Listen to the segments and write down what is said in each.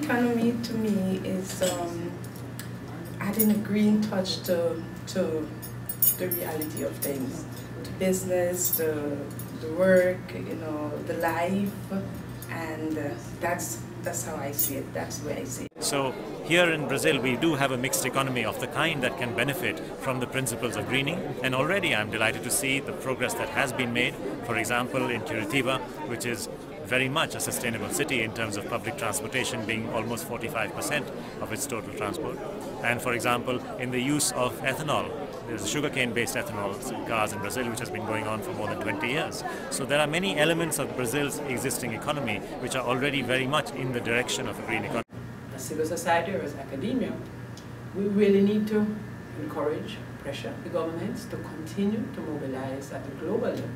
economy to me is adding a green touch to the reality of things, to business, the work, you know, the life, and that's how I see it. That's the way I see it. So here in Brazil, we do have a mixed economy of the kind that can benefit from the principles of greening. And already I'm delighted to see the progress that has been made. For example, in Curitiba, which is very much a sustainable city in terms of public transportation being almost 45% of its total transport. And for example, in the use of ethanol, there's a sugarcane-based ethanol cars in Brazil which has been going on for more than 20 years. So there are many elements of Brazil's existing economy which are already very much in the direction of a green economy. As civil society or as academia, we really need to encourage, pressure the governments to continue to mobilize at the global level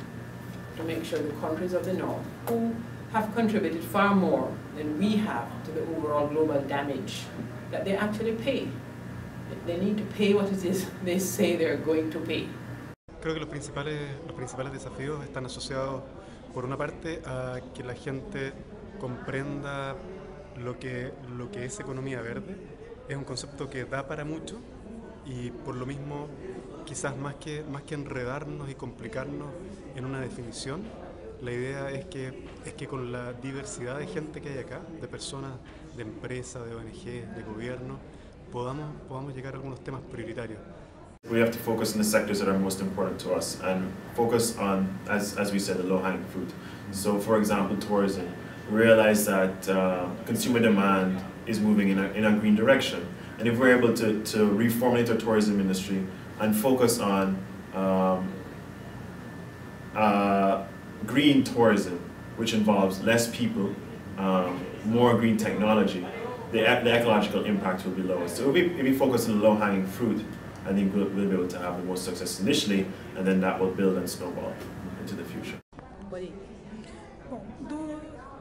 to make sure the countries of the North, who have contributed far more than we have to the overall global damage, that they actually pay. They need to pay what it is they say they're going to pay. Creo que los principales desafíos están asociados, por una parte, a que la gente comprenda lo que es economía verde. Es un concepto que da para mucho y por lo mismo, quizás más que enredarnos y complicarnos en una definición, la idea es que con la diversidad de gente que hay acá, de personas, de empresas, de ONG, de gobierno, podamos llegar a algunos temas prioritarios. We have to focus on the sectors that are most important to us and focus on, as we said, the low-hanging fruit. So, for example, tourism. We realize that consumer demand is moving in a green direction. And if we're able to reformulate our tourism industry and focus on green tourism, which involves less people, more green technology, the ecological impact will be lower. So if we focus on the low-hanging fruit, I think we'll be able to have the most success initially, and then that will build and snowball into the future. Bom,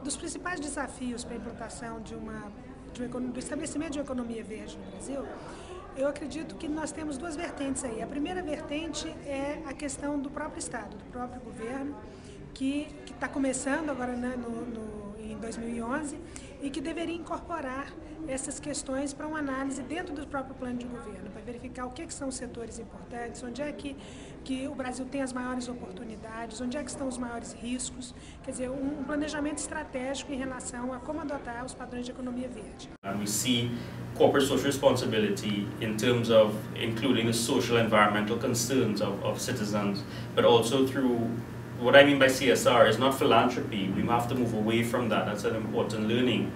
dos principais desafios para a implantação do estabelecimento de uma economia verde no Brasil, eu acredito que nós temos duas vertentes aí. A primeira vertente é a questão do próprio Estado, do próprio governo, que está começando agora, né, em 2011 e que deveria incorporar essas questões para uma análise dentro do próprio plano de governo, para verificar o que são os setores importantes, onde é que o Brasil tem as maiores oportunidades, onde é que estão os maiores riscos, quer dizer, um planejamento estratégico em relação a como adotar os padrões de economia verde. And we see corporate social responsibility in terms of including the social and environmental concerns of citizens, but also through what I mean by CSR is not philanthropy. We have to move away from that. That's an important learning.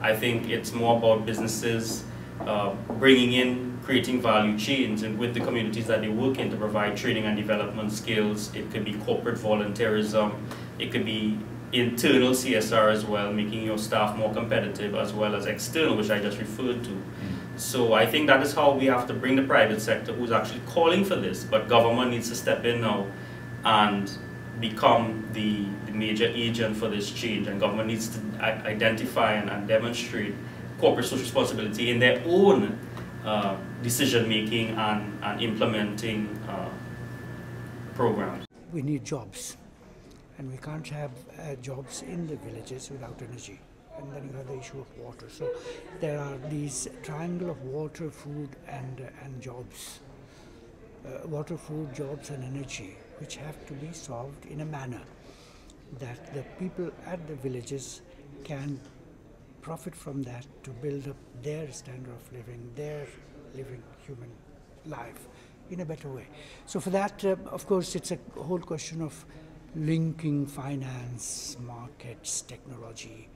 I think it's more about businesses bringing in, creating value chains and with the communities that they work in to provide training and development skills. It could be corporate volunteerism. It could be internal CSR as well, making your staff more competitive, as well as external, which I just referred to. So I think that is how we have to bring the private sector, who's actually calling for this, but government needs to step in now and become the major agent for this change, and government needs to identify and demonstrate corporate social responsibility in their own decision making and implementing programs. We need jobs, and we can't have jobs in the villages without energy. And then you have the issue of water. So there are these triangle of water, food and jobs. Water, food, jobs and energy, which have to be solved in a manner that the people at the villages can profit from that to build up their standard of living, their living human life in a better way. So for that, of course, it's a whole question of linking finance, markets, technology,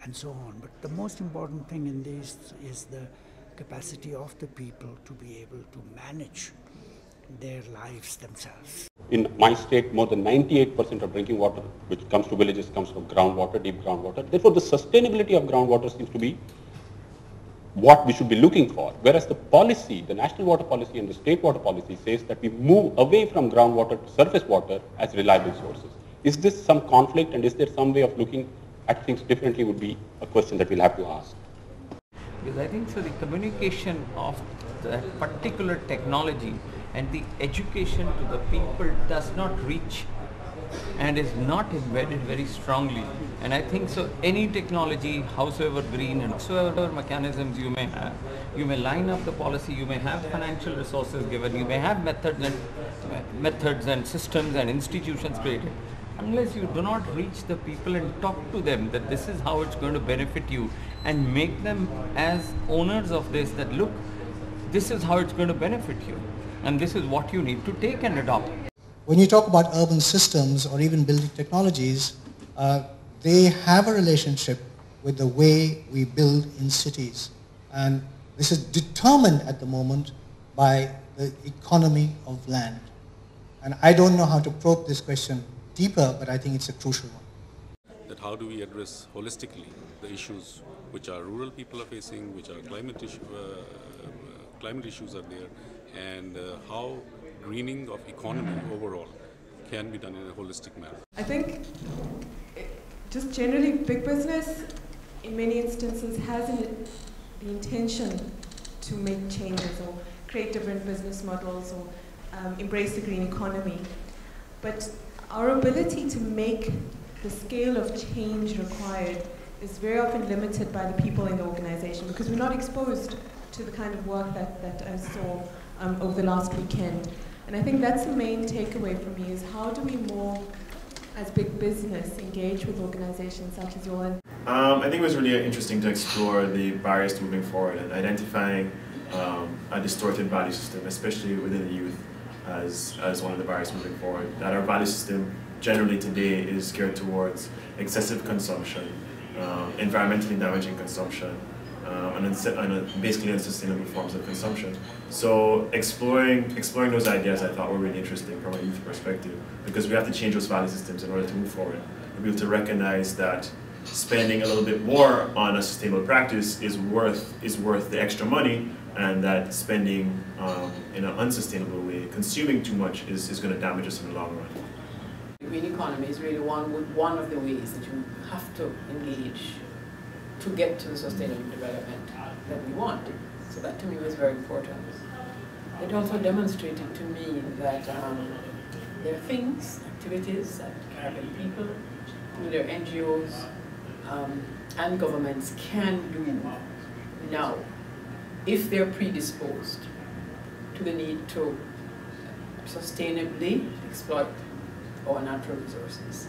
and so on. But the most important thing in this is the capacity of the people to be able to manage their lives themselves. In my state, more than 98% of drinking water which comes to villages comes from groundwater, deep groundwater. Therefore, the sustainability of groundwater seems to be what we should be looking for. Whereas the policy, the national water policy and the state water policy says that we move away from groundwater to surface water as reliable sources. Is this some conflict, and is there some way of looking at things differently would be a question that we'll have to ask. Because I think so the communication of that particular technology and the education to the people does not reach and is not embedded very strongly. And I think so any technology, howsoever green and whatsoever mechanisms you may have, you may line up the policy, you may have financial resources given, you may have methods and systems and institutions created. Unless you do not reach the people and talk to them that this is how it's going to benefit you and make them as owners of this, that look, this is how it's going to benefit you and this is what you need to take and adopt. When you talk about urban systems or even building technologies, they have a relationship with the way we build in cities. And this is determined at the moment by the economy of land. And I don't know how to probe this question deeper, but I think it's a crucial one. That how do we address holistically the issues which our rural people are facing, which are climate issues are there, and how greening of economy overall can be done in a holistic manner. I think just generally big business in many instances has the intention to make changes or create different business models or embrace the green economy. But our ability to make the scale of change required is very often limited by the people in the organization because we're not exposed to the kind of work that I saw over the last weekend. And I think that's the main takeaway for me is how do we more, as big business, engage with organizations such as yours? I think it was really interesting to explore the barriers to moving forward and identifying a distorted value system, especially within the youth, as one of the barriers moving forward. That our value system generally today is geared towards excessive consumption, environmentally damaging consumption, and basically unsustainable forms of consumption. So exploring those ideas I thought were really interesting from a youth perspective, because we have to change those value systems in order to move forward. And be able to recognize that spending a little bit more on a sustainable practice is worth the extra money, and that spending in an unsustainable way, consuming too much, is going to damage us in the long run. The green economy is really one of the ways that you have to engage to get to the sustainable development that we want. So that to me was very important. It also demonstrated to me that there are things, activities that Caribbean people, through their NGOs and governments can do now if they're predisposed to the need to sustainably exploit our natural resources.